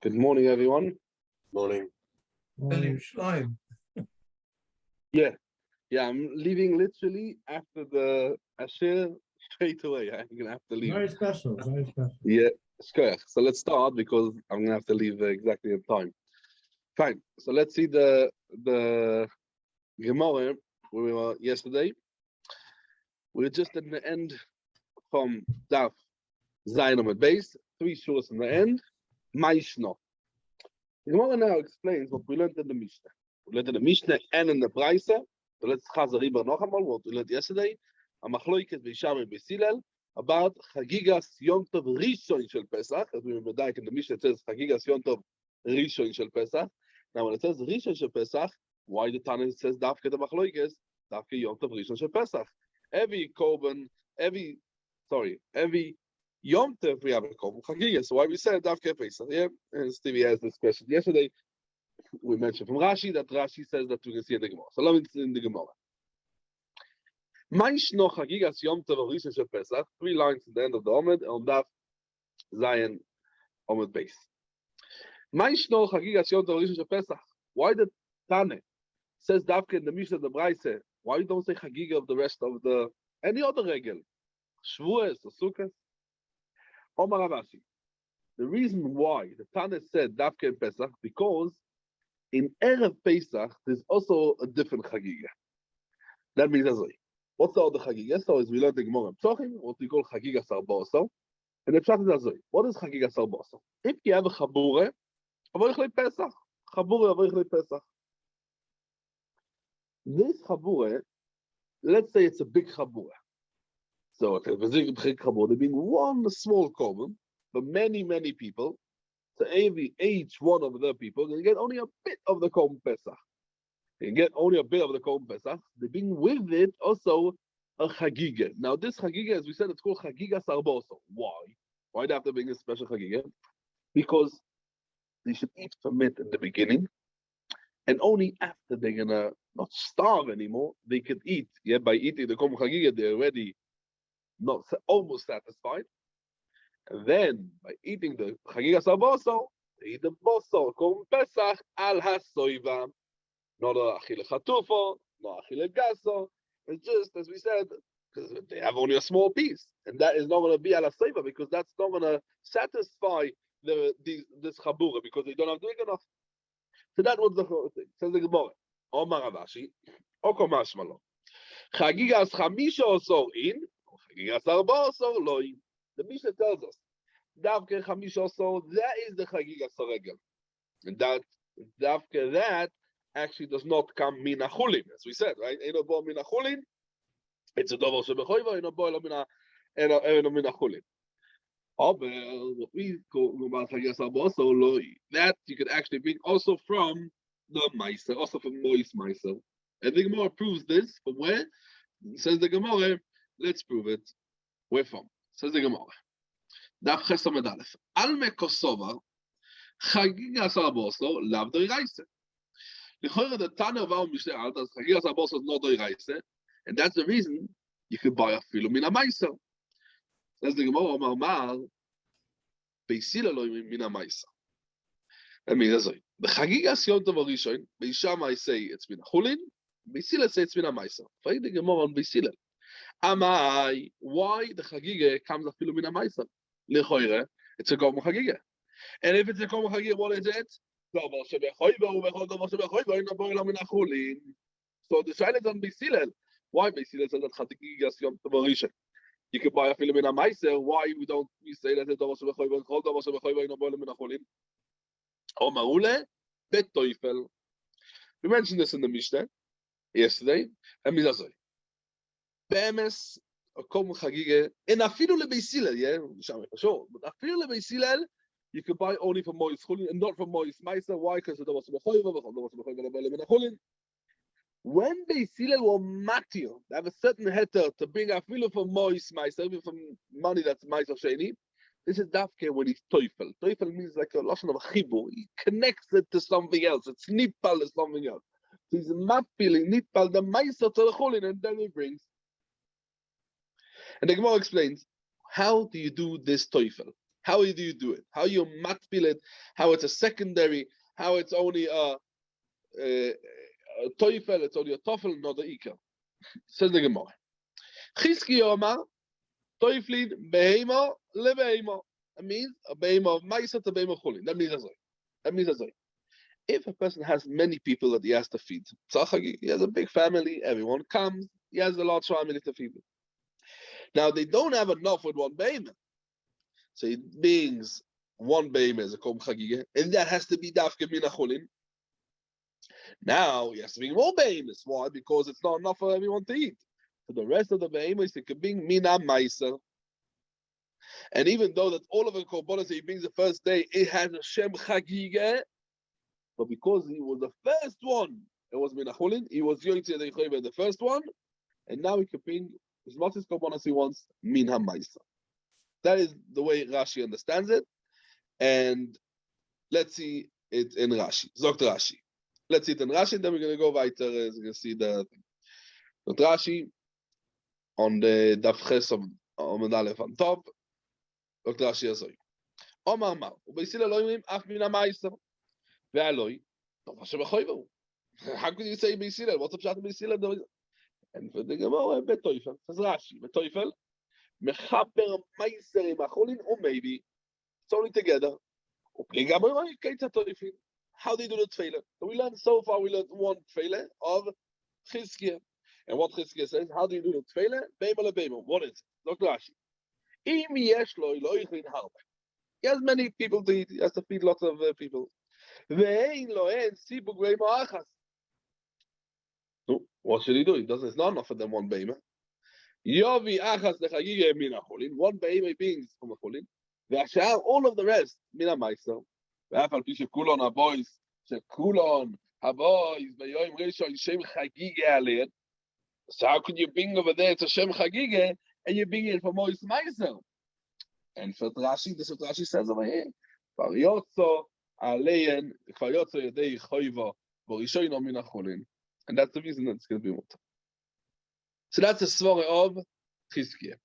Good morning, everyone. Morning. Shleim. Yeah, I'm leaving literally after the Asher straight away. I'm gonna have to leave. Very special, very special. Yeah, square. So let's start because I'm gonna have to leave exactly on time. Fine. So let's see the Gemara where we were yesterday. We're just at the end from Daf Zayin at base, 3 shores in the end. Maishno. The Gemara now explains what we learned in the Mishnah. We learned in the Mishnah and in the Braise. So let's chazer riba noch einmal what we learned yesterday. A machloiket v'isham and b'silel about Chagigas Yom Tov Rishon shel Pesach. As we remember in the Mishnah, it says Chagigas Yom Tov Rishon shel Pesach. Now when it says Rishon shel Pesach, why the Tana says Dafke the machloiket? Dafke Yom Tov Rishon shel Pesach. Every Yom Tov we have a Korban Chagiga. So why we said Dafke Pesach? Yeah, and Stevie asked this question yesterday. We mentioned from Rashi that Rashi says that we can see in the Gemara. So let me see in the Gemara. Maishno Chagigas Yom Tov Rishon shel Pesach. 3 lines at the end of the Omed on Daf Zayin Omed base. Maishno Chagigas Yom Tov Rishon shel Pesach. Why the Tane says Dafke in the Mishnah the Braise? Why you don't say Chagiga of the rest of the any other regel? Shvuos or Sukkot? Omar Ravashi. The reason why the Tana said Dafke in Pesach because in Erev Pesach there's also a different Chagiga. That means as well. What's the other Chagiga? So as we learned in Gemara Psochim, what we call Chagiga Sarboso. And the Pshat is as well. What is Chagiga Sarboso? If you have a Chabure, Avoichle Pesach. Chabure, Avoichle Pesach. This Chabure, let's say it's a big Chabure. So if it's a big Chabure, there being one small korban, but many people. So each one of the people can get only a bit of the Korban Pesach. They can get only a bit of the Korban Pesach. They bring with it also a Chagiga. Now this Chagiga, as we said, it's called Chagiga Sarboso. Why? Why do they have to bring a special Chagiga? Because they should eat from it in the beginning, and only after they're gonna not starve anymore, they can eat. Yeah, by eating the Korban Chagiga, they're already not almost satisfied. And then, by eating the Chagiga Sarboso, they eat the Boso, Korban Pesach, al hasoiva. Not a Achille Chatufo, not Achille Gaso. It's just, as we said, because they have only a small piece. And that is not going to be al hasoiva, because that's not going to satisfy this Chabura, because they don't have doing enough. So that was the whole thing. Says the Gemara, Omar Ravashi, Oko Mashmalo. Chagigas Chamisha Osor in, Chagigas Sarboso lo in. The Mishnah tells us, Davke Chamisha Osor, that is the Chagiga Soregel. And Davke that actually does not come mina chulin, as we said, right? Eno bo mina chulin, it's a double shebechoiva, eno bo mina chulin. What we call about Chagigas Sarboso lo, that you could actually bring also from the Meiser, also from Mois Meiser. And the Gemara proves this from where? Says the Gemara, let's prove it. Where from? Says the Gemara. Daf Chesed Amud Aleph. Al mekosova Chagigas Sarboso lav doiraisa. The Tana of our Mishnah does Chagigas Sarboso is not doiraisa, and that's the reason you could buy a filu mina meiser. Says the Gemara, Omar Mar, beisila lo mina meiser. That means that's right. The Chagigas Yom Tov Rishon, Beishama say it's mina chulin, beisila say it's mina meiser. Find the Gemara on beisila. Amai, why the Chagiga comes a filu mina meiser? Lechoire, it's a Korban Chagiga. And if it's a Korban Chagiga, what is it? So the Shaila is on Beisilel. Why Beisilel says that Chagigas Yom Tov Rishon? You can buy a filu mina meiser. Why we say that it's Davar Shebechoiva and Chol Davar Shebechoiva ino boile mina chulin? Omar Ule betoifel. We mentioned this in the Mishnah yesterday. And Mizazoi. Be'emes a Korban Chagiga in afilu leBeisilel, yeah, for sure. But afilu leBeisilel, you can buy only from Mois Chulin and not from Mois Meiser. Why? Because the Davar Shebechoiva. When Beisilel were matir, they have a certain heter to bring a filu from Mois Meiser, even from money that's Meiser Sheni. This is Dafke when he's Teufel. Teufel means like a lashon of a chibur. He connects it to something else. It's nipal to something else. So he's mappiling nipal the Meiser to the Chulin, and then he brings. And the Gemara explains, how do you do this Teufel? How do you do it? How you matpil it? How it's a secondary? How it's only a toifel? It's only a toffel, not a iker. Says the Gemara. Chizkiya Omar toiflin behema lebehema. That means a behema of ma'isa to behema of chulin. That means azay. That means azay. If a person has many people that he has to feed, he has a big family, everyone comes, he has a large family to feed. Now they don't have enough with one behema. So it means one behema is a kom chagiga, and that has to be dafke min chulin. Now he has to bring more behemoths. Why? Because it's not enough for everyone to eat. For the rest of the behemoths, it can bring mina ma'isa. And even though that all of the korbanos he brings the first day, it has a shem chagiga, but because he was the first one, it was min chulin. He was yoytze the first one, and now he can bring as much as korbanos he wants min ma'isa. That is the way Rashi understands it, and let's see it in Rashi. Zogt Rashi. Let's see it in Rashi, then we're going to go weiter. You're going to see the thing. Zogt Rashi on the Daf Ches on Aleph on top. Zogt Rashi azoi. Omar Mar, ubeisila loimim af min ha'ma'isa. Ve'aloi, no vashe b'choivu. How could you say beisila? What's up pshat beisila? And for the Gemara, betoifel. Says Rashi, betoifel. Mechaper ma'isa imacholin, or maybe it's only together. How do you do the tefillah? So we learned so far. We learned one tefillah of Chizkiya, and what Chizkiya says. How do you do the tefillah? Beima lebeima. What is it? Look, Rashi. He has many people to eat. He has to feed lots of people. So what should he do? He doesn't. It's not enough for them one beima. Yovi achas lechagiga mina cholin. One beima being from a cholin. All of the rest mina ma'isa. ואף על פי שכולון הבויס, שכולון הבויס, ביום ראשון שם חגיגה עליהם. So how could you bring over there to Shem Chagiga and you bring it for Mois Meiser? And for Rashi, this is what Rashi says over here. Variotzo Aleyen, Variotzo Yedei Choiva, Borishoino Min HaCholin. And that's the reason that it's going to be mutter. So that's the svara of Chizkiya.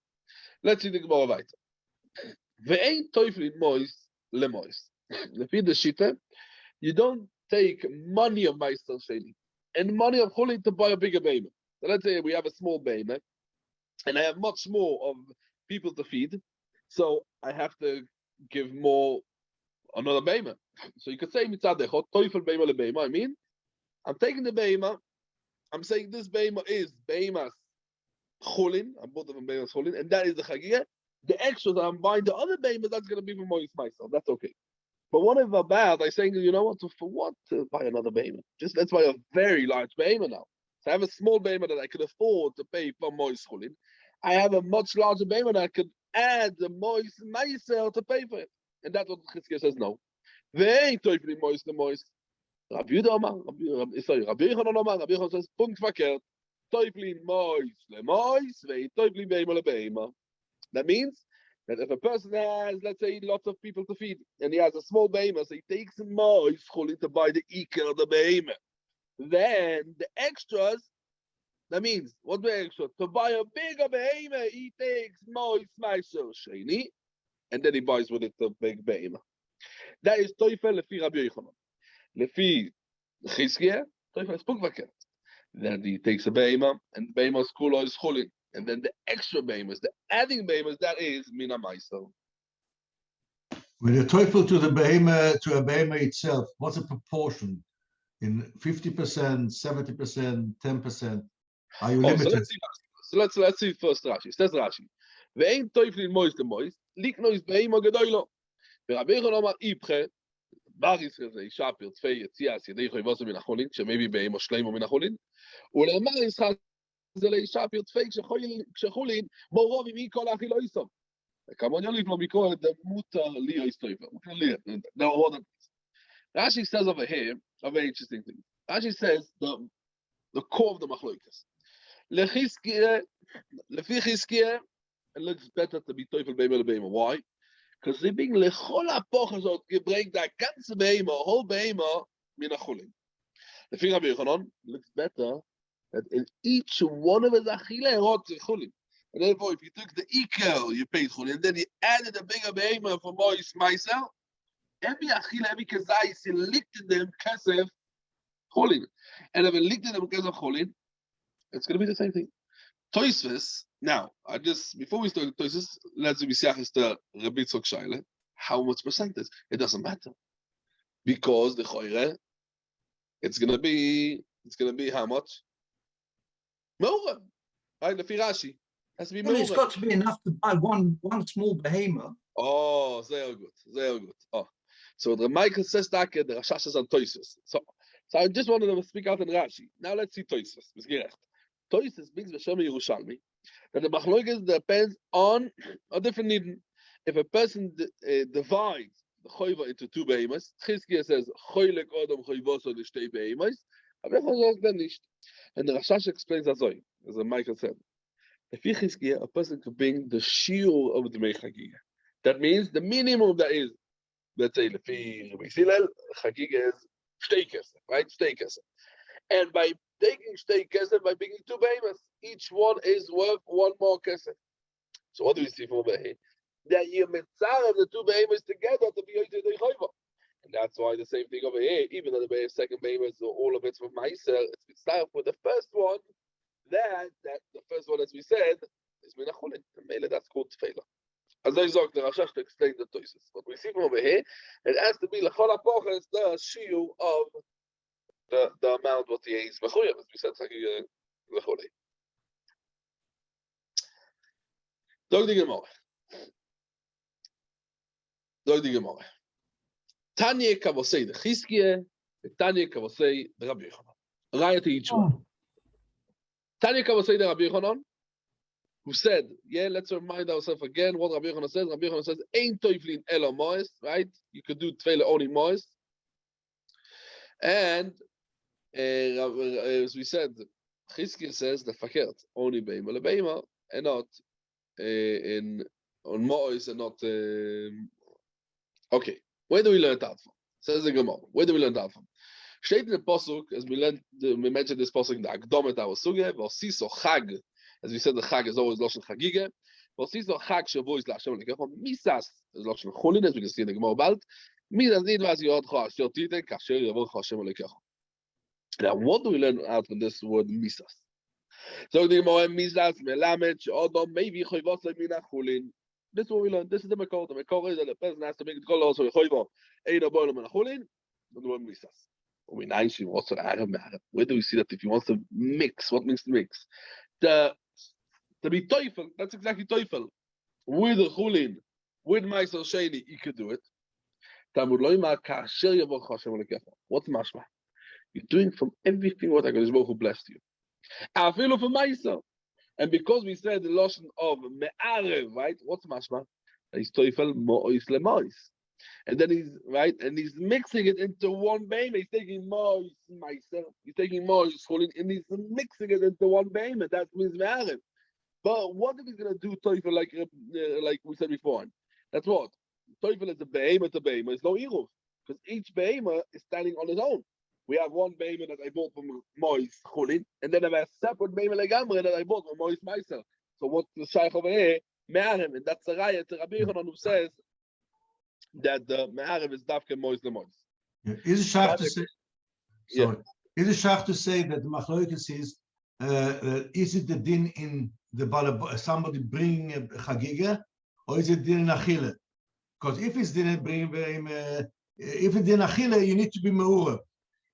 Let's see the Gemara weiter. Ve'ein toiflin Mois leMois. The shita, you don't take money of Meister Sheni and money of Chulin to buy a bigger behemoth. So let's say we have a small behemoth, and I have much more of people to feed, so I have to give more another behemoth. So you could say mitzadechot toifel behemoth lebehemoth. I mean, I'm taking the behemoth, I'm saying this behemoth is behemoth Chulin, I'm both of them behemoth Chulin, and that is the Chagiga. The extra that I'm buying the other behemoth, that's going to be for myself. That's okay. But what if about I saying, you know what, for what to buy another behemoth? Just let's buy a very large behemoth now. So I have a small behemoth that I could afford to pay for Mois Chulin. I have a much larger behemoth that I could add the Mois myself to pay for it. And that's what Chizkiya says no. Ve'ein toiflin Mois leMois. Rabbi Yehuda Omar, Rabbi Yochanan Omar, Rabbi Yochanan says, punkt verkehrt. Toiflin Mois leMois, ve'ein toiflin behemoth lebehemoth. That means that if a person has, let's say, lots of people to feed, and he has a small behemoth, so he takes more chulin to buy the iker of the behemoth. Then the extras, that means, what's the extra? To buy a bigger behemoth, he takes more meiser sheni, and then he buys with it the big behemoth. That is toifel lefi Rabbi Yochanan. Lefi Chizkiya, toifel is pukvaket. Then he takes a behemoth, and the behemoth's kula is chulin. And then the extra behemoths, the adding behemoths, that is mina ma'isa. When you toifel to the behemoth, to a behemoth itself, what's the proportion? In 50%, 70%, 10%? Are you limited? So let's see first Rashi. Says Rashi. Ve'ein toiflin Mois leMois, liknois behemoth gedoilo. Ve'Rabbi Yochanan Omar ipche, bar Yisrael ze yishapir tzvei yetzias yedei choivos min ha'cholin, shemaybe behemoth shleimo min ha'cholin, ule'emar Yisrael זה להישפיר תפק כשחולין בורוב עם כל האכילו איסו. כמון יוליף לו ביקור את מותר לי איסטויפה. Rashi says over here a very interesting thing. Rashi says the core of the machlokas. Lefi Chizkiya, it looks better to be toifel behemoth lebehemoth. Why? Because they bring lechol hapoch zot gebrengt that ganze behemoth, whole behemoth min ha'chulin. Lefi Rabbi Yochanan, looks better that in each one of his achile rot chulin. And therefore, if you took the equal, you paid chulin, and then you added a bigger behemoth for mois myself, every achila, every kazais, you licked in them kesef chulin. And if it licked in them kesef chulin, it's going to be the same thing. Toisves, now, before we start Toisves, let's be siachis the Rabbi Tzok Shaila, how much percentage? It doesn't matter. Because the choire, it's gonna be how much? Me'orem. Right, the Rashi. Has to be Well, it's me'orem. got to be enough to buy one small behemoth. Oh, very good. Oh. So the Michael says that the Rashash is on Toisves. So I just wanted to speak out in Rashi. Now let's see Toisves. Toisves brings V'Shem Yerushalmi that the Machlokes depends on a different need. If a person divides the choiva into two behemoths, Chizkiah says choylek odom choivoso the shtei behemoths, Avichon says then nicht. And the Rashash explains as Michael said. If Chizkiah, a person could bring the shiur of the Chagiga. That means the minimum that is, let's say, the Chagiga is shtei kesef, right? Shtei kesef. And by taking shtei kesef, by bringing two behemoths, each one is worth one more kesef. So what do we see from over here? That you mitzvah the two behemoths together to be yoytei the chayva. And that's why the same thing over here, even though the second behemoth, all of it's from Meiser, it's mitzvah for the first one, that the first one, as we said, is minachulin. And maybe that's called tefillah. As I said, the Rashash to explain the toises. What we see from over here, it has to be l'chol ha'poches, the shiur of the amount what he is mechuyev, as we said, l'cholei. Dog the Gemara. Tanya Kavosei the Chizkiah, Tanya Kavosei the Rabbi Yochanan. Raya to each one. Tanya Kavosei the Rabbi Yochanan, who said, let's remind ourselves again what Rabbi Yochanan says. Rabbi Yochanan says, Ein toiflin elo mois, right? You could do tefillah only mois. And as we said, Chizkiah says the fakert only beima lebeima and not on mois and not. Okay, where do we learn that from? Says the Gemara. Where do we learn that from? Steht in the pasuk, as we mentioned this pasuk in the Akdomet our suge, v'osiso chag, as we said, the chag is always lashon chagiga. V'osiso chag shavo is l'Hashem lekecha. Misas is lashon chulin, as we can see in the Gemara about. Misas nid v'az yodcha asher titen kasher yavocha Hashem lekecha. Now, what do we learn out from this word misas? So the Gemara misas melamed she'odom maybe choivosay mina chulin. This is what we learn. This is the Makor. The Makor is that the person has to make it called also a choiva. Eino boilam and a chulin. The word misas. We nice. What's the Arab? Where do we see that if he wants to mix? What means to mix? To be teufel. That's exactly teufel. With a chulin, with ma'aser sheni, he could do it. Talmud loyma kasher yavoch Hashem lekecha. What's mashma? You're doing from everything what HaKadosh Baruch Hu blessed you. Afilu for ma'aser. And because we said the lotion of me'arev, right? What's mashma? He's toifel mo'is lemois. And then he's mixing it into one behemoth. He's taking mo'is myself. He's taking mo'is chulin, and he's mixing it into one behemoth. That means me'arev. But what if he's going to do toifel like we said before? That's what? Toifel is a behemoth. It's no iruv. Because each behemoth is standing on its own. We have one behemoth that I bought from Mois Chulin, and then I have a separate behemoth legamre that I bought from Mois Meiser. So what's the shaykh over here? Me'arev, and that's the raya to Rabbi Yochanan who says that the Me'arev is dafke Mois lemois. Is it shach to say? Sorry. Is it shach to say that the machlokes is it the din in the somebody bringing a chagiga, or is it din in achile? Because if it's din bringing if it's din achile, you need to be me'urah.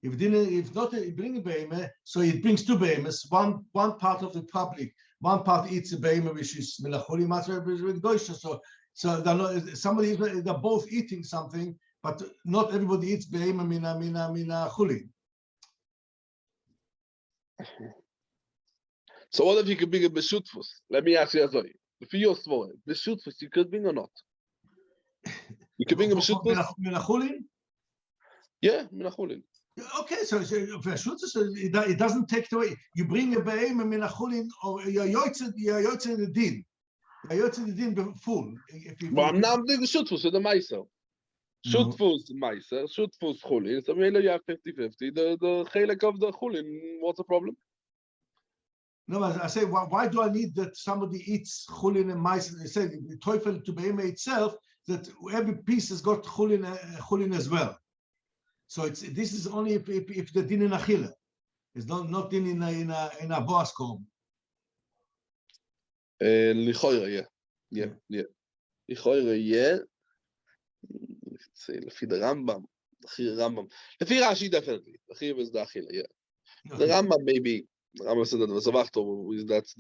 If not bring a behemoth, so it brings two behemoths. One part of the public, one part eats a behemoth which is melacholi matzah with goysha. So they're both eating something, but not everybody eats behemoth mina chuli. So what if you could bring a beshutfus? Let me ask you as well. If you're small, beshutfus you could bring or not? You could bring a beshutfus. Minachulin? Yeah, minachulin. Okay, so it doesn't take away. You bring a behemoth minachulin, or you're yotze in the din. You're yotze in the din full. But I'm now doing the shutfus with the meiser. Shutfus meiser, shutfus chulin. So maybe you have 50-50. The chelek of the chulin. What's the problem? No, I say, why do I need that somebody eats chulin and mice? They say the teufel to behema itself, that every piece has got chulin as well. So this is only if the din in achila. It's not din in a boas kom. Lichoira, yeah. Lichoira, yeah. Let's say, לפי the Rambam. לפי Rashi, definitely. The Chiv is the achila, yeah. The Rambam, maybe. The Rambam said that the Zavachto, that's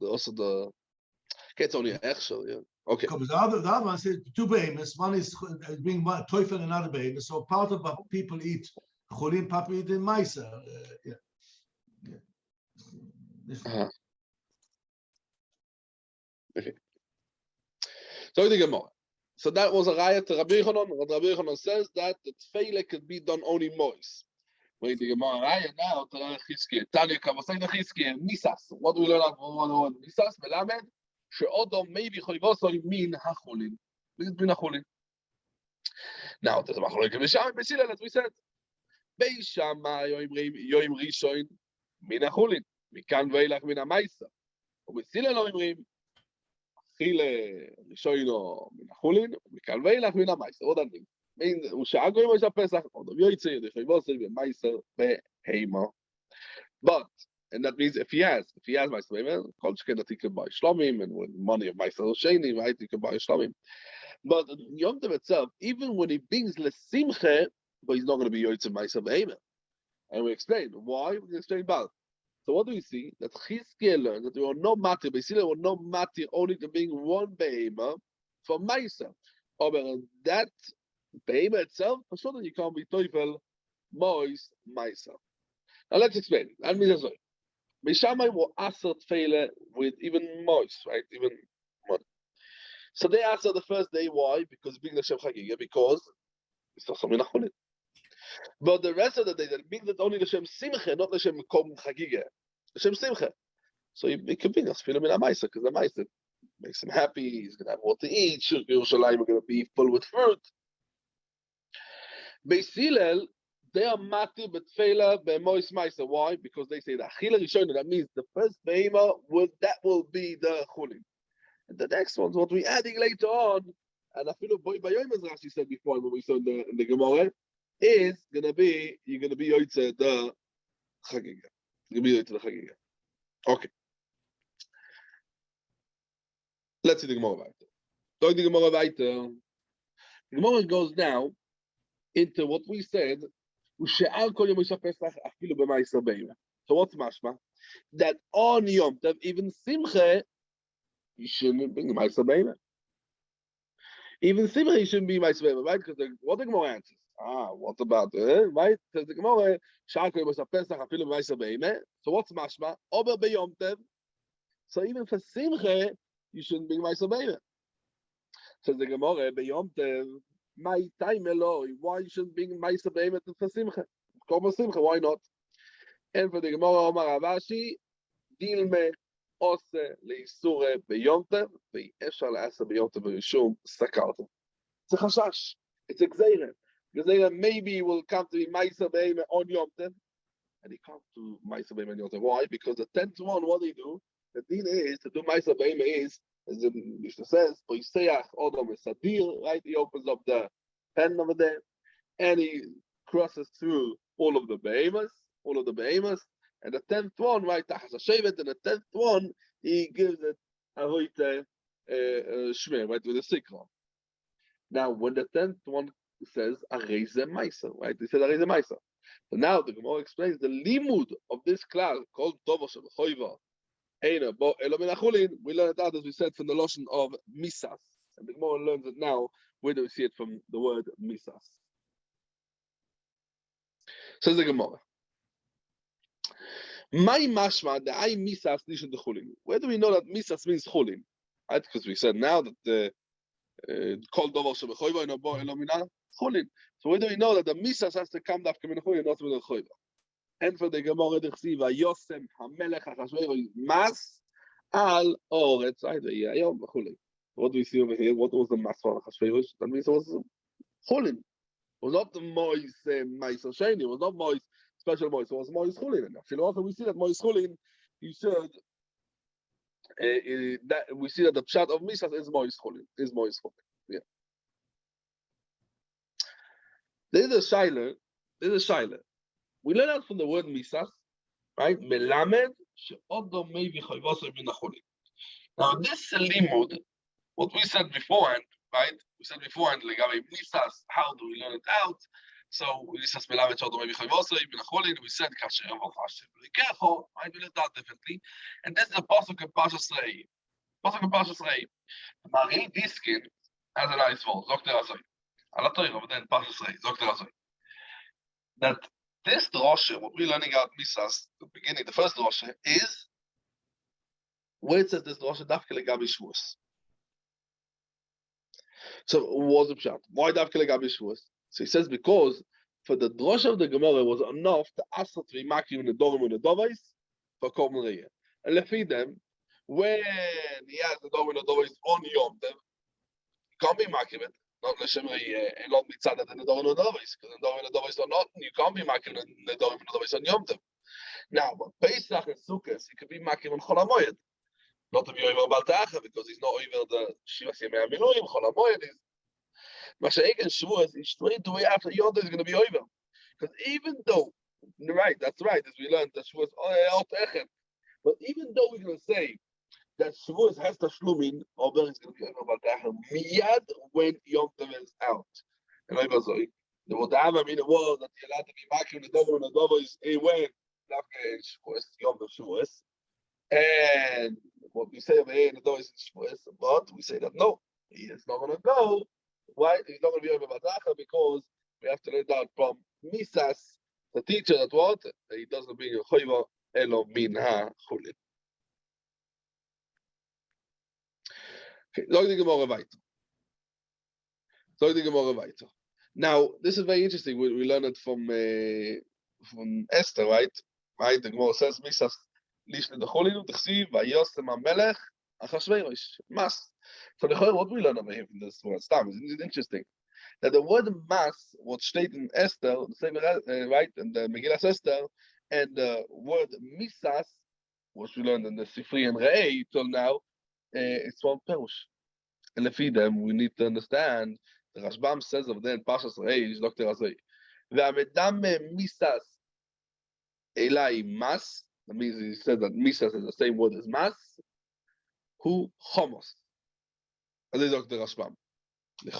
also the. It's only an extra, yeah. Okay. Because the other one says two behemoths. One is being teufel and another behemoth. So part of what people eat chulin, part eat in meiser. Uh-huh. Okay. So the Gemara. So that was a raya to Rabbi Yochanan. Rabbi Yochanan says that the tefillah could be done only moist. When the Gemara raya now to Chizkiah. Tanya Kavosay the Chizkiah misas. What do we learn about misas? Melamed she'odom maybe choivosay min hachulin. This is min hachulin. Now there's a machlokes b'Shammai b'Hillel, as we said. Beishama yoim rishon min hachulin. Mikan veilach min ha'maisa. ובסילל אומרים, חילה ראשונו מן החולין, ומכאן ואילך מן המייסר. עוד אני. הוא שעה גויים יש הפסח, עוד יוצא, ידחי בוסר, ומייסר, בהימה. But, and that means if he has meiser behema, kol sheken that he can buy shlomim, and with money of meiser sheni, right, he can buy shlomim. But Yom Tov itself, even when he brings lesimche, but he's not going to be yotze meiser behema. And we explain why. We explain about. So what do we see? That Chizkiah learned that there were no matir, basically there were no matir only to bring one behema for meiser. But that behema itself, for sure that you can't be teufel, moist, meiser. Now let's explain. That means as Mishamai will aser tefillah with even moist, right? Even mud. So they aser the first day. Why? Because being the Shem Chagiga, because it's also minachulin. But the rest of the day, that means that only the Shem Simcha, not the Shem Kom Chagiga, the Shem Simcha. So it can bring us feeling in a meiser, because the meiser makes him happy. He's going to have what to eat. Yerushalayim are going to be full with fruit. Beis Hillel, they are mati betfela bemois meiser. Why? Because they say that achila rishona. That means the first behema will be the chulin, and the next one's what we're adding later on. And I feel boy bayom as Rashi said before when we saw in the Gemara is gonna be you're gonna be yotze the chagiga. You're gonna be yotze the chagiga. Okay. Let's see the Gemara weiter. The Gemara weiter. The Gemara goes now into what we said. So what's mashma? That on Yom Tov, even Simcha, you shouldn't bring Meiser Behema. Even Simcha, you shouldn't be Meiser Behema, right? Because what the Gemara answers? What about it? Right? Because the Gemara, Shakol was a Pesach, Afilu Meiser Behema. So what's mashma? Ober be Yom Tov. So even for Simcha, you shouldn't bring Meiser Behema. So the Gemara, be Yom Tov. My time alone. Why you shouldn't bring Meiser Behema for Simcha? Come Simcha, why not? And for the Gemara Omar Avashi, Dilme Ose Leisure Beyom Tov, Ve'efshar Le'aser Beyom Tov V'Rishum Sakarta. It's a chashash. It's a gzeira. Gzeira maybe he will come to be Meiser Behema on Yom Tov, and he can't do Meiser Behema on Yom Tov. Why? Because the 10th one, what they do, the din is to do Meiser Behema is, as the Mishnah says, Poiseach Odom Sadir, right? He opens up the pen over there, and he crosses through all of the behemoths, and the 10th one, right? And the 10th one, he gives it a shmeh, right, with a sikra. Now, when the 10th one says Areze Meiser, right? They said Areze Meiser. So now the Gemara explains the limud of this class called Dovo Shel Choiva. We learn it out, as we said, from the lotion of misas. And the Gemara learns it now. Where do we see it from the word misas? Says the Gemara. My mashma, the I misas nishan the chulin. Where do we know that misas means chulin? Right? Because we said now that the kol dovar shebechoiva ino bo elomina chulin. So where do we know that the misas has to come dafka min chulin, not min choiva? And for the Gemara, the Chsiva, Yosem HaMelech HaChashverosh mas al oretz ayom chulin. What do we see over here? What was the mas for Chashverosh? That means it was chulin. It was not the Mois Sheni. It was not Mois special Mois. It was Mois chulin. And also we see that Mois chulin you should. That we see that the pshat of misas is mois cholin. Yeah. There's a shaila. We learn out from the word misas, right? Melamed she'odom maybe chayvasay min hacholin. Now this limud, what we said beforehand, right? We said beforehand, legabe misas. How do we learn it out? So misas melamed she'odom maybe chayvasay min hacholin. We said kasher avol hashem lekecho. Right? We learned that differently, and this is a pasuk in Parshas Rei. Marie Diskin has a nice word. Sagt Azoi. Ala Torah, but then Parshas Rei. Sagt Azoi. That this drosha, what we're learning out misas, the beginning, the first drosha, is where it says this drosha dafke legabi shvuos. So what's the pshat? Why dafke legabi shvuos? So he says because for the drosha of the Gemara was enough to ask to be making the dorim and the dovais for Korban Riyah. And lefi them, when he has the dorim and the dovais on Yom Tov, you can't be making it. Not l'shem a lot mitzad in the dorim and the dovais, because the dorim and the dovais are not. You can't be making the dorim and the dovais on Yom Tov. Now, but Pesach and Sukkot, he could be making on Chol HaMoed. Not to be over Baltacha, because he's not over the Shivas Yemei HaMiluim. Chol HaMoed is Masechet and Shavuos is straight away after Yom Tov is going to be over. Because even though, right, that's right, as we learned, that Shavuos out Echem. But even though we're going to say that Shavuos has Tashlumin, over is going to be over Baltacha miyad when Yom Tov is out. And I was like, the Vodama mean it was that you're allowed to be making the Dover and the Dover is when Shavuos, Yom Tov Shavuos. And what we say over here in the Dover is Shavuos, but we say that no, he is not going to go. Why? He's not going to be over Baltacha because we have to learn that from Misas, the teacher that what? That he doesn't bring a Choiva Elo Min HaChulin. Sag die Gemara weiter. Now, this is very interesting. We learned it from Esther, right? Right? The Gemara says, Misas Lishne the Cholinu, Tchsiv, Vayosem HaMelech, Achashverosh, Mas. So what we learn over here from this word, Stam, is interesting. That the word Mas, what's stated in Esther, the same, right, in the Megillas Esther, and the word Misas, which we learned in the Sifri and Re'ei till now, it's one Perush. And lefi them, we need to understand, the Rashbam says over there in Parshas Re'ei, Dr. Azoi, Ve'amedam Misas Elai Mas, that means he said that Misas is the same word as Mas, who Chomos. And this is Dr. Rashbam. We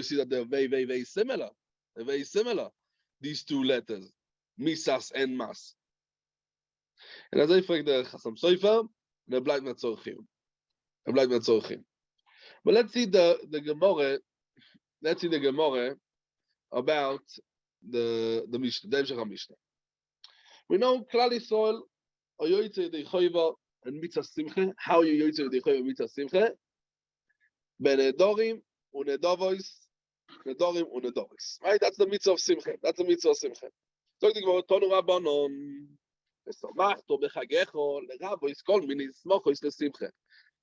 see that they're very, very, very similar. They're very similar, these two letters, Misas and Mas. And as I frag the Chasam Sofer, they're bleibt mit Zorchim. But let's see the Gemara. Let's see the Gemara about the Mishnah, the Emshech HaMishnah. We know Klal Yisrael are yoytze yedei choiva and mitzvah simcha. How are you yoytze yedei choiva and mitzvah simcha? Benedorim unedavois, nedorim unedavois. Right? That's the mitzvah of simcha. So the Gemara Tonu Rabbanon v'samachto b'chagecho l'ravois kol mini smochos l'simcha.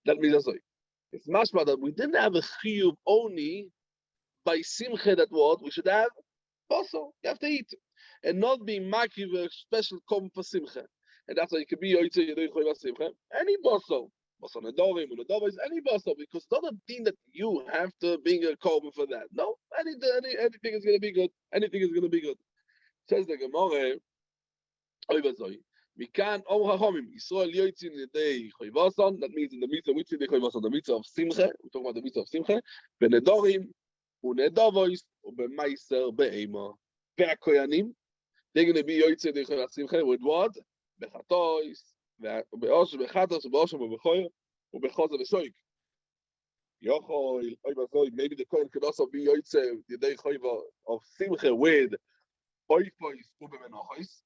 That means it's mashma that we didn't have a chiyuv only by simcha. That what we should have also. You have to eat and not be makiv a special kom for simcha. And that's why you can be yoytze yedei choiva simcha. Any boso. Nedorim, any boso, because it's not a thing that you have to bring a korban for that. No, anything is going to be good. Anything is going to be good. Says the Gemara, we can Israel yoytzin yedei choivason. That means in the mitzvah, which is the choivason, the mitzvah of simcha. We talk about the mitzvah of simcha. Benedorim, unedavois, ubemaiser be'ema. Ve'akoyanim, they're going to be yoytzin yedei choivason simcha with what? Bechatois. ובאושר בחטוס ובאושר ובחויר ובחוזר ושויק. יוכל, אוי בזוי, maybe the Kohen could also be yoytze yedei choiva of simcha with oifois ubemenochois.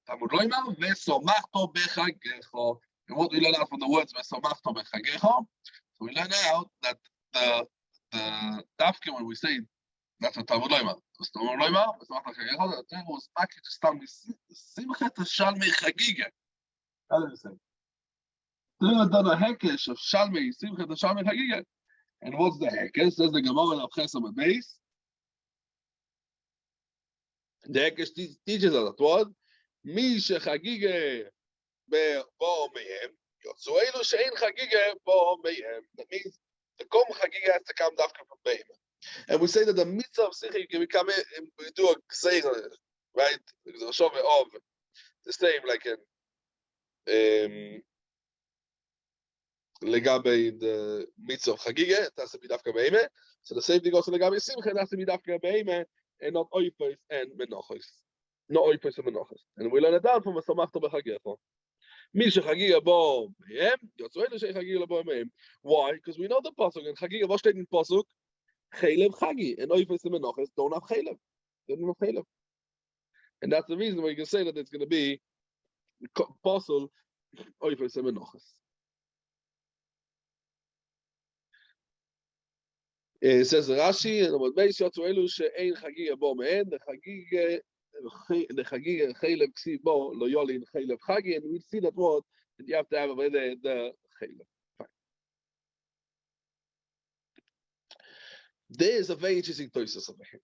Talmud loymar v'somachto bechagecho. And what we learn out from the words v'somachto bechagecho, so we learn out that the dafke when we say that's what Talmud loymar. Talmud loymar v'somachto bechagecho. The term was back to stand simcha teshalmei chagiga. Done a hekesh of Shalmei Simcha the Shalmei Chagiga. And what's the hekesh? Says the Gemara of Chesam and Beis. The hekesh teaches us that what Misha Chagiga bo mehem. Yotzuelu she'ein Chagiga bo mehem. That means the Kom Chagiga has to come dafka from Behema. And we say that the mitzvah of Sichi can become we do a Kseicha, right? Because the Shove of the same like in Legabe the mitzvah of Chagiga, it has to be dafka Behema. So the same thing also Legabe Simcha, it has to be dafka Behema and not Oifos and Menachos. Not Oifos and Menachos. And we learn it down from a Samachta B'Chagiga. Misha Chagiga bo mehem, Yotzuelu she'ein Chagiga bo mehem. Why? Because we know the pasuk and Chagiga. What steht in pasuk? Chelev Chagi and Oifos and Menachos don't have Chelev. They don't have Chelev. And that's the reason why you can say that it's going to be Pasul Oifos and Menachos. It says Rashi and Amud Beis Yotzuelu she'ein Chagiga bo mehem. The Chagiga Chelev Ksiv bo lo yolin Chelev Chagi, and we see that word that you have to have over there the Chelev. Fine. There is a very interesting Tosis over here.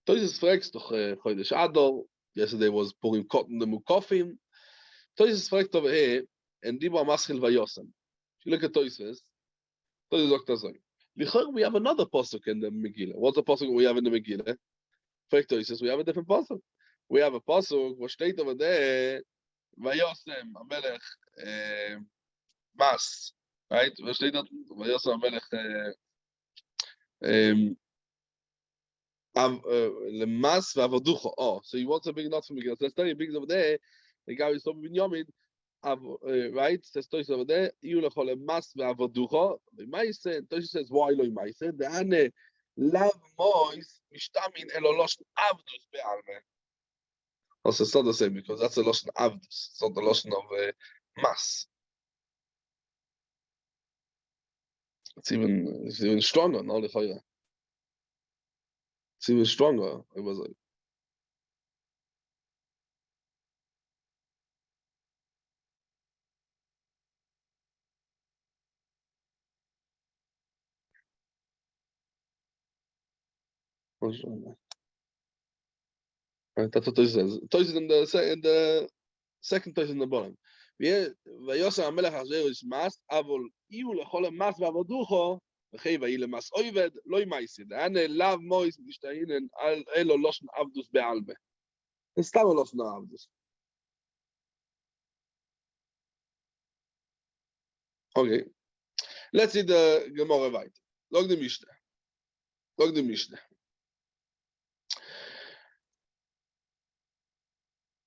Tosis fragt doch Chodesh Adar. Yesterday was Purim Cotton the Mukofim. Tosis fragt over here and Dibra Maschil Vayosem. If you look at Tosis sagt das so. We have another pasuk in the Megillah. What's the pasuk we have in the Megillah? We have a different pasuk. We have a pasuk what steht over there, Vayosem Amelech Mas, right? What steht that? Vayosem Amelech Lemas Vavaducha. Oh, so he wants a big not from Megillah. So let's tell you big over there. The guy is talking Binyamin. Right? Says Tosh over there. You lechol Lemas Vavaducha. Ma'aseh. Tosh says why lo Ma'aseh? The ane. Lav mois mishtamin elo loshen avdus be'alme. Also, it's not the same because that's a loshen avdus. It's not the loshen of mas. It's even stronger. No, it's even stronger. It was like. Right, that's what Tosis says. Tosis in the second Tosis in the bottom. Vayosem Amelech Hazer is mas, avol iu lechol mas vavaducho, v'chei vayi lemas oived loy ma'aseh. The ane lav mois mishtainen al elo loshen avdus be'alme. It's stam a loshen avdus. Okay, let's see the Gemara weiter. Log the Mishnah.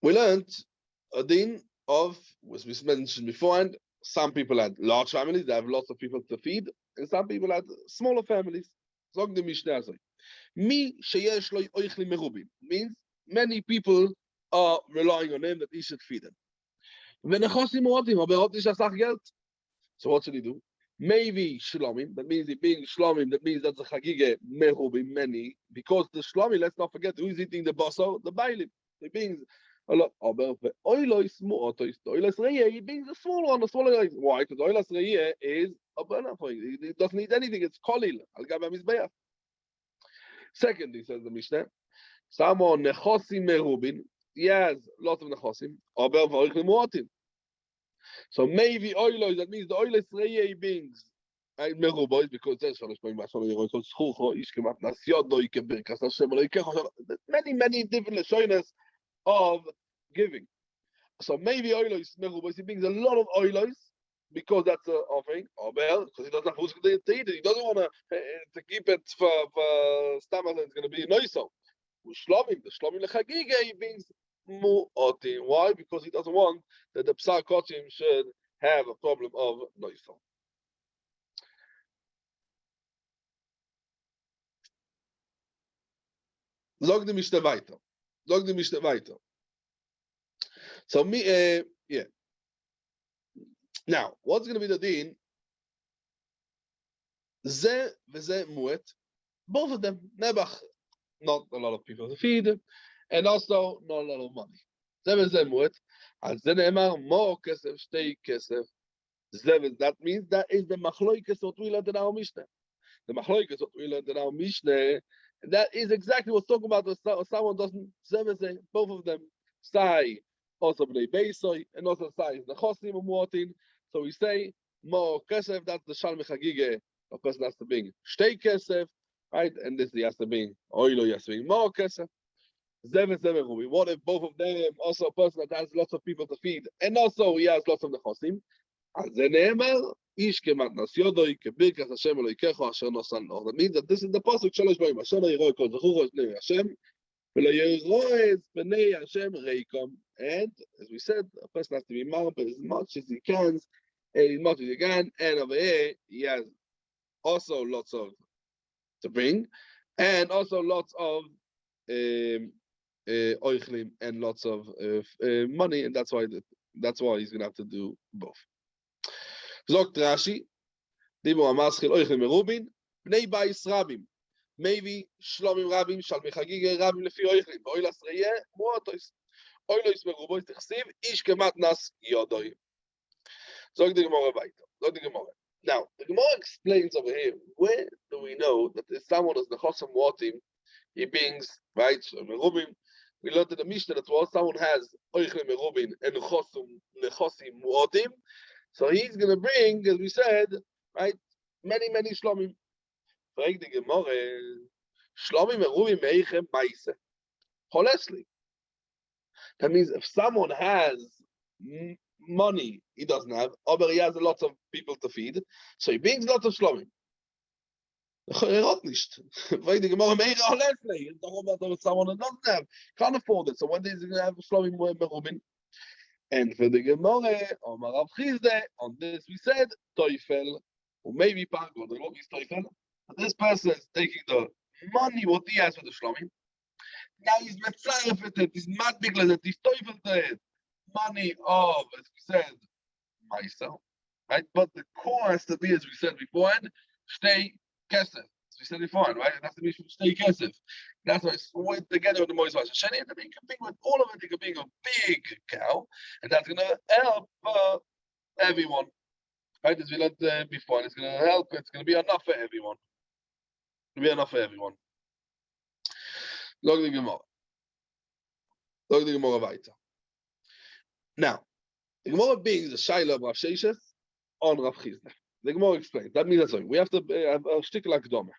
We learned a din of, as we mentioned beforehand, some people had large families, they have lots of people to feed, and some people had smaller families. Zog the Mishnah. Mi sheyesh lo oichli merubim means many people are relying on him that he should feed them. So what should he do? Maybe shlomim, that means it being shlomim, that means that's a chagige merubim, many, because the shlomim, let's not forget who's eating the basar, the bailim. It means a lot. Oilos mu'otos, oilos re'yeh, he being the small one, the smaller. Why? Because oilos re'yeh is a burner for you. It doesn't need anything. It's kolil. Al gabam mizbeach. Secondly, says the Mishnah, someone nechosim merubin, he has lots of nechosim, aber v'oichli mu'otim. So maybe oilos, that means the oilos re'yeh beings, right? Merubois, because there's many different leshonas of giving. So maybe oilos merubois, he brings a lot of oilos because that's an offering, or because he doesn't have who's going to eat it. He doesn't want to keep it for stomach. It's going to be noiso. The shlomim lechagiga, he brings mu'otim. Why? Because he doesn't want that the psar kochim should have a problem of noiso. Zog the Mishnah weiter. So yeah. Now, what's going to be the din? Ze v'ze muet. Both of them, nebach, not a lot of people to feed, and also not a lot of money. Ze v'ze muet. Al ze ne'emar mo kesef shtei kesef. That means that is the machloikes what we learned in our Mishnah. The machloikes what we learned in our Mishnah. That is exactly what's talking about. Someone doesn't say both of them say also b'nei beisoi, and also size nechosim umuotin. So we say more kesef. That's the shalmei chagiga. A person has to bring shtei kesef, right? And this he has to bring oilo, he has to bring more kesef. What if both of them, also a person that has lots of people to feed, and also he has lots of nechosim? As the neighbor, ish kematnas yodoi kebirkas Hashem Elokecho asher nosan lo. That means that this is the pasuk shalosh b'yim. Asher lo yiroi kol zechucho es bnei Hashem, v'lo yiroi es bnei Hashem reikom. And as we said, a person has to be marped as much as he can, and over here he has also lots of to bring, and also lots of oichlim and lots of money, and that's why he's gonna have to do both. Zogt Rashi, Dibu Amaschil oichlim merubin, bnei bayis rabim, maybe shlomim rabim, shalmei chagiga rabim lefi oichlim, oilas reyeh muotois, oilos merubois tichsiv, ish kematnas yodoi. Zogt the Gemara weiter. Zogt the Gemara. Now, the Gemara explains over here, where do we know that if someone is nechosim muotim, he brings, right, merubim. We learned in the Mishnah that while someone has oichlim merubin and nechosim muotim, so he's going to bring, as we said, right, many shlomim. Frag the Gemara, shlomim merubim meichem maise. Honestly, that means if someone has money he doesn't have, but he has a lot of people to feed, so he brings lots of shlomim. Frag the Gemara, honestly, talking about someone that doesn't have, can't afford it. So when is he going to have shlomim merubin? And for the Gemara, Omar Rav Chizde, on this we said, Teufel, or maybe Pargo, the Lord is Teufel. This person is taking the money what he has for the Shlomim. Now he's metzaref it, he's mad big that he's Teufel to it. Money of, as we said, myself, right? But the core has to be, as we said beforehand, Shtei Kesef. As we said beforehand, right? It has to be from Shtei Kesef. That's why it's went together with the Moishe Sheni, and they can bring with all of it, they can bring a big cow, and that's going to help everyone. Right? As we learned before, and it's going to help, it's going to be enough for everyone. It's going to be enough for everyone. Log the Gemara. Log the Gemara weiter. Now, the Gemara brings the Shaila of Rav Sheshes on Rav Chizda. The Gemara explains. That means that's we have to have a shtickle akdoma.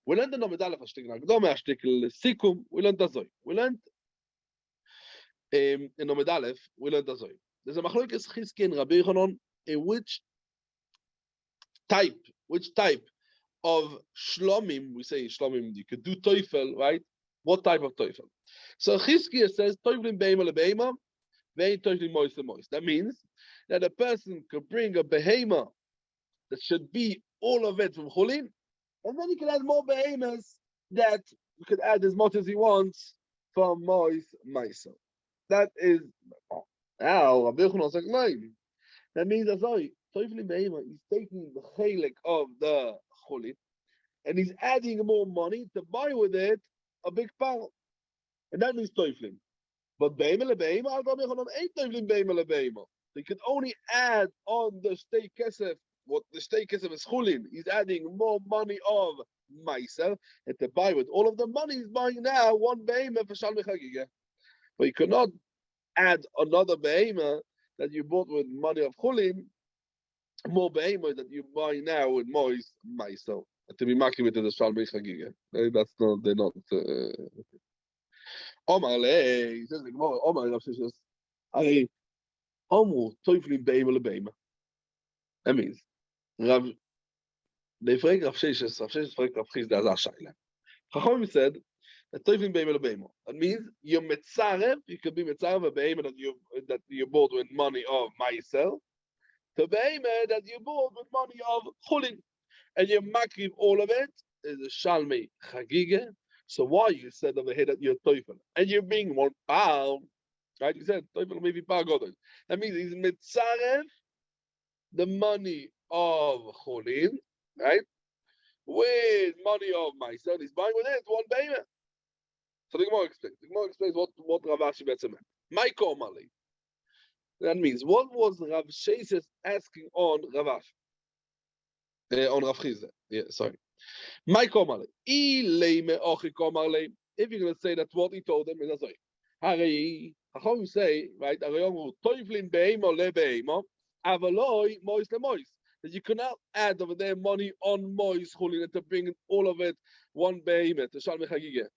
We learned the Nomedalef a shtickle akdoma, a shtickle sikum. We learned that. We learned in Nomedalef. We learned that. There's a machlokes Chizki and Rabbi Yochanan in which type of shlomim, we say shlomim, you could do teufel, right? What type of teufel? So Chizki says teufel beima lebeima, vein teufel mois lemois. That means that a person could bring a behema that should be all of it from chulin, and then he can add more behemoths that you could add as much as he wants from mois maisa. That is now Rabbi Yochanan says nine. That means that's all. Teufel behema is taking the chelik of the chulin, and he's adding more money to buy with it a big pile, and that means teufel. But behema lebehema, Rabbi Yochanan ain't teufel behema lebehema. They could only add on the shtei kesef. What the shtei kesef is chulin. He's adding more money of meiser, and to buy with all of the money he's buying now one behema for shalmei chagiga. But you cannot add another behema that you bought with money of chulin, more behema that you buy now with mois meiser. To be maki with the shalmei chagiga. That's not. They're not. Omar le says the Gemara. Omar Rav Sheshes. I Omru teufel behema lebehema. That means Rav. They frag Rav Sheshes. Rav Sheshes frag Rav Chizda as a shaila. Chacham said that teufel behema lebehema. That means you're metzarev. You could be metzarev a behema that you bought with money of meiser, to behema that you bought with money of chulin, and you makriv all of it is a shalmei chagiga. So why you said over here that you're teufel and you're being 1 pound, right? You said teufel maybe par godel. That means he's mitzarev the money of chulin, right? With money of myself, he's buying with it 1 behema. So the Gemara explains. The Gemara explains what Rav Ashi betzem meant. My komali. That means what was Rav Sheshes asking on Rav Ashi? On Rav Chizda. Yeah, sorry. My komale. If you're going to say that what he told them is as Harei, Chacham say, right, Arayom Toiflin Beimo Le Beimo, Avaloi Mois Le Mois. That you cannot add over there money on Mois Chulin to bring all of it one behemoth to Shalmei Chagiga.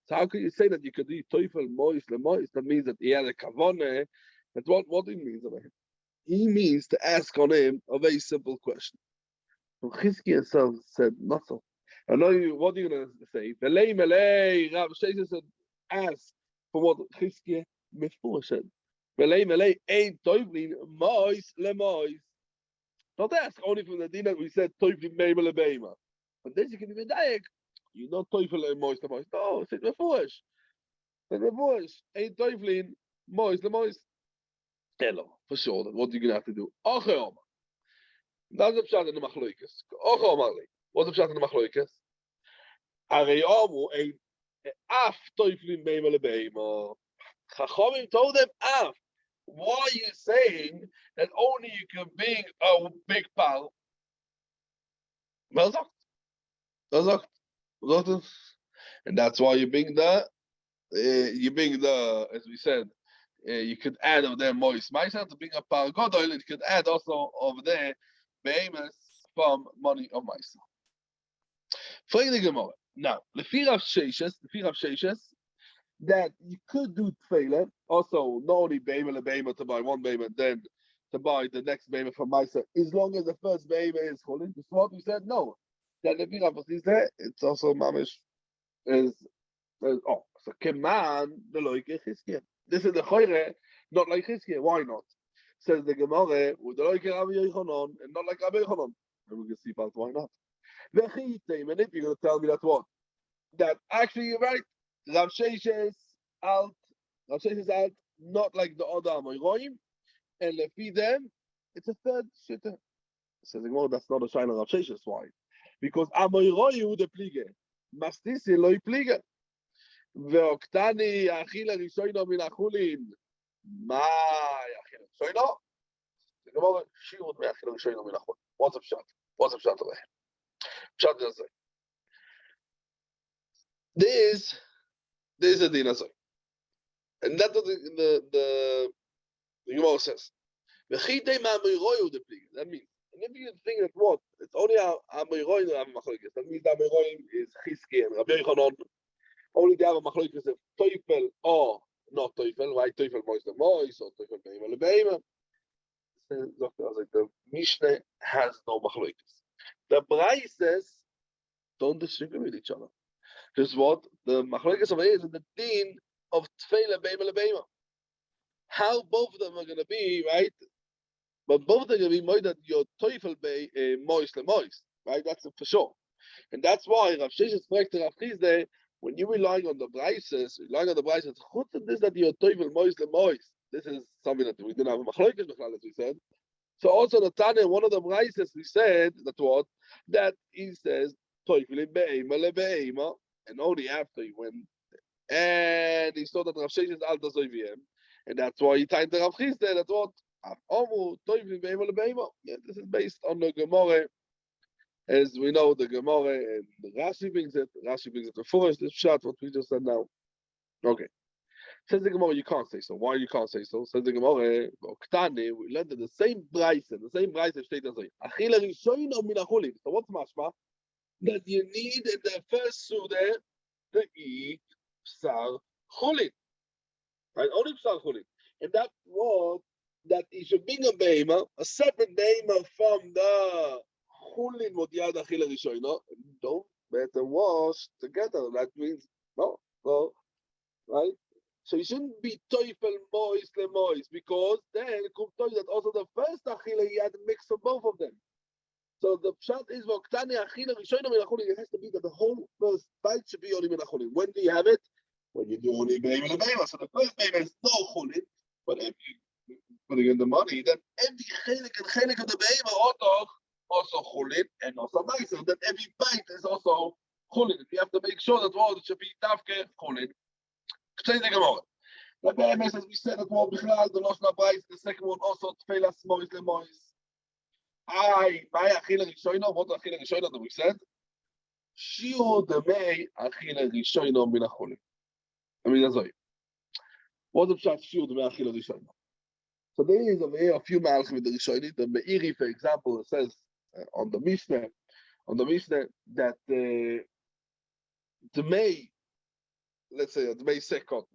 So how can you say that you could do Toifel Mois Le Mois? That means that he had a kavone. That's what it means over him. He means to ask on him a very simple question. So Chizkiah himself said, not so. I know you, what are you going to say? Velei Melei, Rav Sheshes said, ask for what Chizkiah Mefur said. Velei Melei, ain't Toiflin Mois Le Mois. Don't ask only from the din that we said Toiflin Beima Le Beima. But then you can be dayak. You know Toifel Le Mois Le Mois. No, say Mefurish. Say Mefurish. Ain't Toiflin Mois Le Mois. Hello, for sure. What are you going to have to do? Achayom. That's the pshat in the machloikas. Achayom. What's the pshat in the machloikas? Arayamu ain't af Toiflin Beima Le Beima. Chachamim told them af. Why are you saying that only you can bring a big pal? Well, and that's why you bring the, as we said, you could add over there moist myself to bring a pal godol. You could add also over there behemoths from money of myself. Frag the Gemara. Now, lefi Rav Sheshes, that you could do tefillah, also not only behemoth to buy one behemoth, then to buy the next behemoth from myself, as long as the first behemoth is chulin. This is what we said. No, that the Rav is there. It's also mamish is so keman the loike Chizkiah. This is the choire, not like Chizkiah. Why not? Says the Gemara with the loike Rabbi Yochanan and not like Rabbi Yochanan. And we can see about why not. And if you're going to tell me that what? That actually you're right. Rav Sheshes out, not like the other Amoyroim, and lefi them, it's a third shitter. Says the Gemara, that's not a shine of Rav Sheshes. Why? Because Amoyroim the plige, mastisi loy plige, veoktani achil rishoino min achulin, ma achil rishoino. The Gemara, shiur me achil rishoino min achulin. What's up, shot? What's up, shot over here? Shot does say. There's a din asay, and that's what the Gemara says. That means, and if you think that what it's only Amoyroim that have machlokes, that means that Amoyroim is Chizkiah and Rabbi Yochanan. Only they have a machlokes of Toifel or not Toifel, right? Toifel moist the moist or Toifel beima le beima. The Mishnah has no machlokes. The Braises don't disagree with each other. Because what the machlokes over here is in the din of tefillah beima le beima. How both of them are going to be, right? But both of them are going to be more that your toifel be moist le moist, right? That's for sure. And that's why Rav Sheshes correct Rav Chizde, when you're relying on the Braises, chutz this that your toifel moist le moist. This is something that we didn't have a machlokes as we said. So also the Tanya, one of the Braises we said that what that he says toifel beima le beima. And only after he went, and he saw that Rav Sheshes alta zoiviem, and that's why he tied the Rav Chizde. That's what yeah, this is based on the Gemara, as we know the Gemara, and Rashi brings it. The first this shot what we just said now. Okay, says the Gemara, you can't say so. Why you can't say so? Says the Gemara, we learned in the same brayse state as achila rishono min achulin. So what's mashma? That you need in the first suda to eat psar chulin, right? Only psar chulin, and that was that you should bring a beima, a separate beima from the chulin modiad achila rishono. Don't better wash together. That means no, right? So you shouldn't be toifel moist le moist, because then it could tell you that also the first achila you had to mix of both of them. So the pshat is v'oktani achila rishono min achulin. It has to be that the whole first bite should be only min achulin. When do you have it? When you do only beima le beima. So the first beima is no chulin, but if you putting in the money, then every chelik of the beima also chulin and also meiser. Then every bite is also chulin. You have to make sure that all it should be tafke chulin. Say the Gemara. The beima, as we said, that one bichlal the loshna bais. The second one also tefillas moist le moist. My achila rishono. What achila rishono that we said? Shiur demei achila rishono min achulin. I mean that's right. What the pshat shiur the me'achila rishona? So there is over here a few malachim with the rishonit. The Meiri, for example, it says on the Mishnah that the may, let's say the may second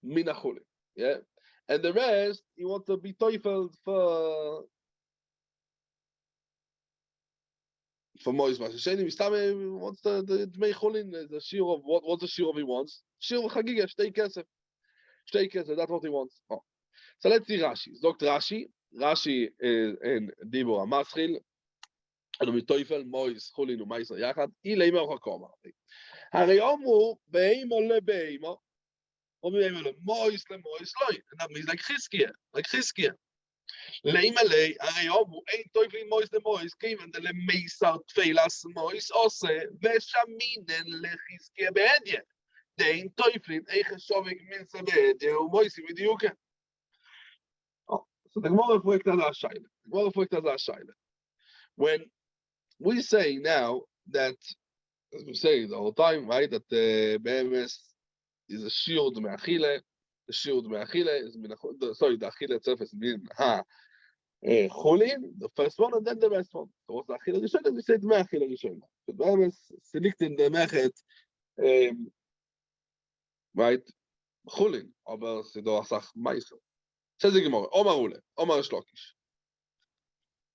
minachule, yeah, and the rest he wants to be teufel for Mois Masechet. He wants the may chulin, the shiur of what's the shiur of he wants? Shiur of Chagiga, shtei kesef. That's what he wants. Oh. So let's see Rashi. Zogt Rashi. Rashi is in Dibur Amaschil. And with Teufel, Mois, Chulin, and Maisa Yachad. Ileimer Hakoma. Harei Omu, Beimo le Beimo. Or Beimo le Mois le Mois loy. And that means like Chizkiah. Leima le, Harei Omu, Ein Teufel Mois le Mois, Kevin de le Meisar Tfeilas Mois Ose, Veshaminen le Chizkiah Beedye. Dein Teufel, Eiche Shovik Minsa Beedye, Moisi Vidiuke. So the Gemara fragt as a shaila. When we say now that, as we say the whole time, right, that the behemoth is a shiur me'achile, the shiur me'achile is the achile itself is min chulin, the first one, and then the rest one. So what's the achile rishon? We said me'achile rishon. The behemoth selecting the mechet, right, chulin, aber sido asach ma'isel. Says the Gemara, Omar Shlokish.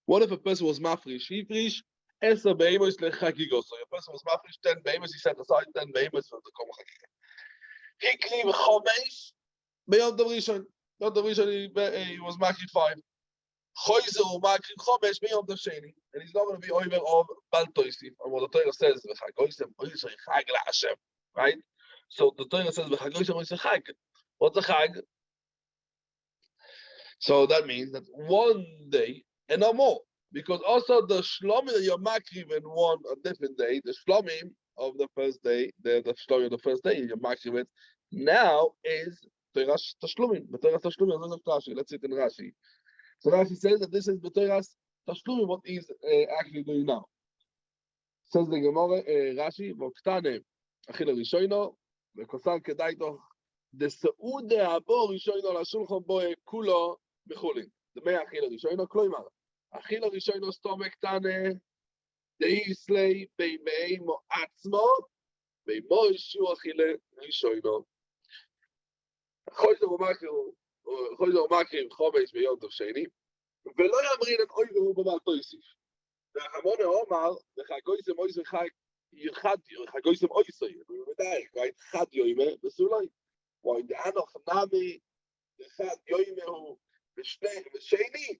What if a person was mafrish? He frish, Esa beimos lechagigo. So a person was mafrish, 10 beimos, he set aside 10 beimos for the Kom Chagiga. He kliv chomesh, beyond the Rishon. Not the Rishon, he was makri 5. Choyzer makri chomesh, beyond the Sheni. And he's not going to be over of Bal Toisif. And what the Torah says, V'chagoysem, oysay chag la'Hashem. Right? So the Torah says, V'chagoysem, oysay chag. What's a chag? So that means that one day and no more, because also the shlomim that you're makriv in one a different day, the shlomim of the first day, the shlomim of the first day you're makriv it now is Teras Tashlumim. Teras Tashlumim. Let's see it in Rashi. So Rashi says that this is Teras Tashlumim. What he's actually doing now. Says the Gemara Rashi Voktane Achila Rishoino VeKosan Kedaito the Seude Abo Rishoino LaShulchan Boe Kulo Bechulin. The Mei Achila Rishoino Kloimar Achila Rishoino Stomek Tane Deislei Beimei Mo Atzmo Beimo Yishu Achila Rishoino. Choyzer Umakrim Chomesh Beyond of Sheni ולא ימרין את אוי והוא בבעל תויסיף. והחמונה אומר, וחגויסם אוי זה חגויסם אוי סוי, ובוודאי, right? חד יוימה בסולוי. ואינדענוך נמי, וחד יוימה הוא ושני,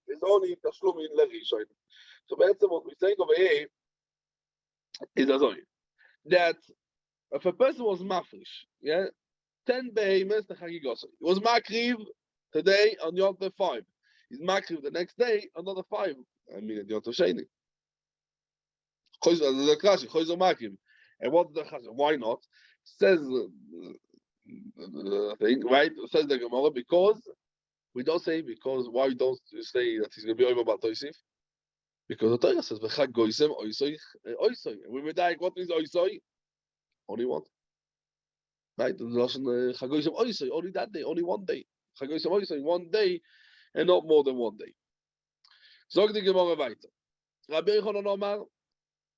is only תשלומין לראשון. So בעצם what we're saying over here is as only, that if a person was mafrish, yeah, 10 behemoths the Chagigosai. He was makriv today on Yom Tov 5. He's makriv the next day, another 5. I mean, at Yom Tov Sheni. Choyzer makriv. And what's the chazal? Why not? Says the thing, right? Says the Gemara, because we don't say, because why don't you say that he's going to be over Batosif? Because the Torah says, V'chag goysem oisoy oisoy. And we would like, what means oisoy? Only one. Right? The Russian Chagoysem oisoy, only that day, only one day. Chagoysem oisoy, one day, and not more than one day. Zog the Gemara weiter. Rabbi Yochanan Omar,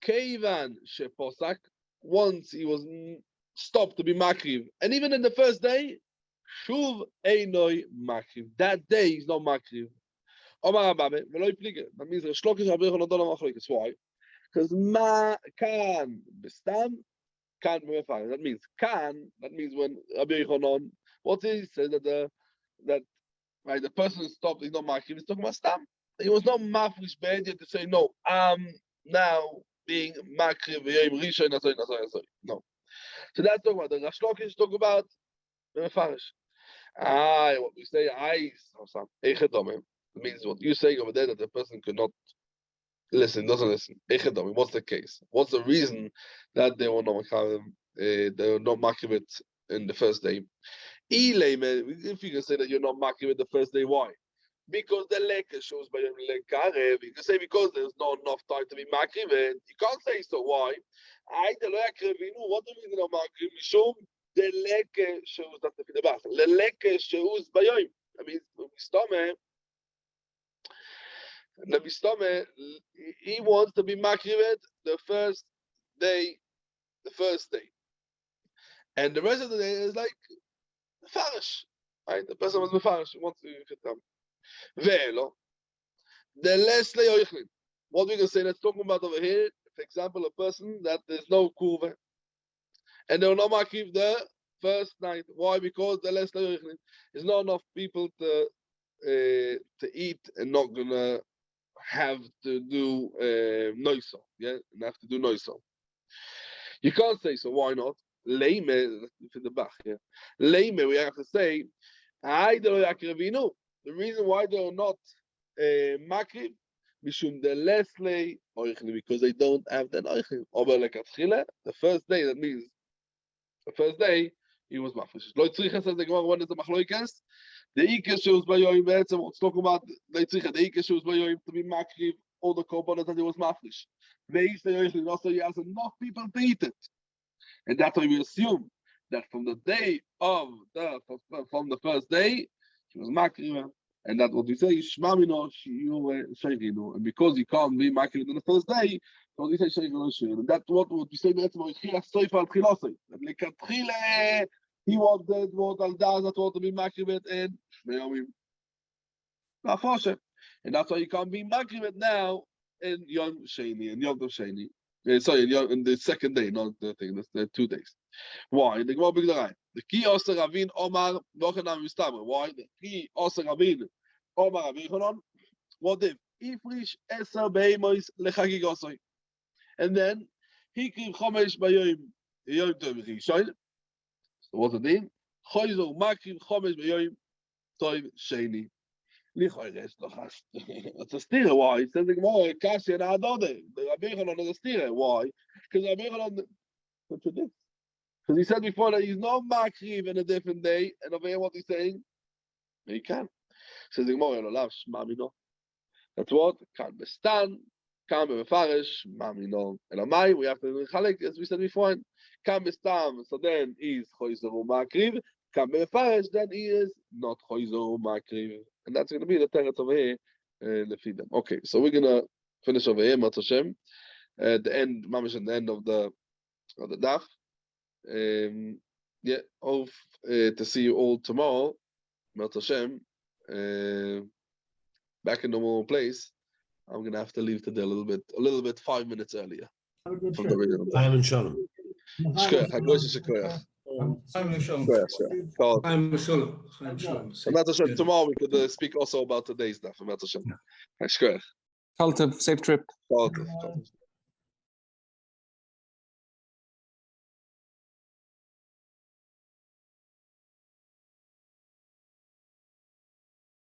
Keivan sheposak, once he was stopped to be makriv, and even in the first day, shuv einoi makriv. That day he's not makriv. Omar Ababe, veloy plige. That means Shlokish Rabbi Yochanan don't know machlokes. Why? Because ma kan bestam kan b'mefar. That means kan. That means when Rabbi Yochanan, what he says that right, the person stopped, he's not makriv, he's talking about stam. He was not mafrish bad yet to say, no, I'm now being makriv v'yom rishon, no. So that's talking about, the Rashlokish talk about mefarish. What we say, it means what you say over there, that the person could not listen, doesn't listen. What's the case? What's the reason that they were not makriv it in the first day? If you can say that you're not makriv it the first day, why? Because the leka shows by the lekarev. You can say because there's not enough time to be makriv it. You can't say so. Why? What do you mean not makriv? Mishum Deleke shows that the bach. Leleke shows bayoim. That means he wants to be makrivet the first day, and the rest of the day is like farish. Right? The person was mefarish. He wants to come. Velo. The less leoichlin. What we can say, let's talk about over here, for example, a person that there's no kuva, and they will not makriv the first night. Why? Because the less leoichlin is not enough people to eat and not gonna have to do noiso. Yeah, and have to do noiso. You can't say so. Why not? Leime for the bach. Yeah, leime. We have to say, the reason why they are not makriv, mishum the lesle oichli, because they don't have the oichli. Ober lekatchila, the first day. That means the first day he was mafresh. Lo tzricha says the Gemara, when is the machloikas? The ikes shows by yoim. Be'etzem let's talk about the tzricha. The ikes shows by yoim to be makriv all the korbanos that he was mafresh. Veis the oichli. Also, he has enough people to eat it. And that's why we assume that from the day of from the first day, he was makriv, and that's what we say, shmamino shiyu sheirinu. And because he can't be makriv on the first day, so we say sheirinu sheirinu. And that's what we say. That's what he wanted what al-daz that want to be makriv and shmeyomim. And that's why you can't be makriv now in Yom Sheni and Yom Tov Sheni. Sorry, in the second day, not the thing. That's the 2 days. Why? The Gemara big the ki oser ravin omar vochanam mistamer. Why? The ki oser ravin omar ravin. What if ifrish eser beimois lechagigosoi, and then he kriv chomesh bayoim yom tov rishon. So what's the name? Choyzor makriv chomesh bayoim tov sheni. It's a steer. Why? It says the Gemara, Kashi and Adode. The Rabbi Yochanan is a steer. Why? Because Rabbi Yochanan contradicts. Because he said before that he's not makriv in a different day, and over here what he's saying, he can. Says the Gemara, Lolav Shmamino. That's what? Kan bestan, kan befarish, Mamino. Elamai, we have to rechalek, as we said before. Kan bestam, so then he's choizeru makriv. Kan befarish, then he is not choizeru makriv. And that's going to be the teretz over here, them. Okay, so we're going to finish over here, Mat Hashem, at the end, mamish at the end of the daf. Yeah, hope to see you all tomorrow, Mat Hashem, back in the normal place. I'm going to have to leave today a little bit 5 minutes earlier. From the original. I am in Shalom. Shkoyach, HaGoyes Shkoyach. Tomorrow we could speak also about today's stuff. Safe trip.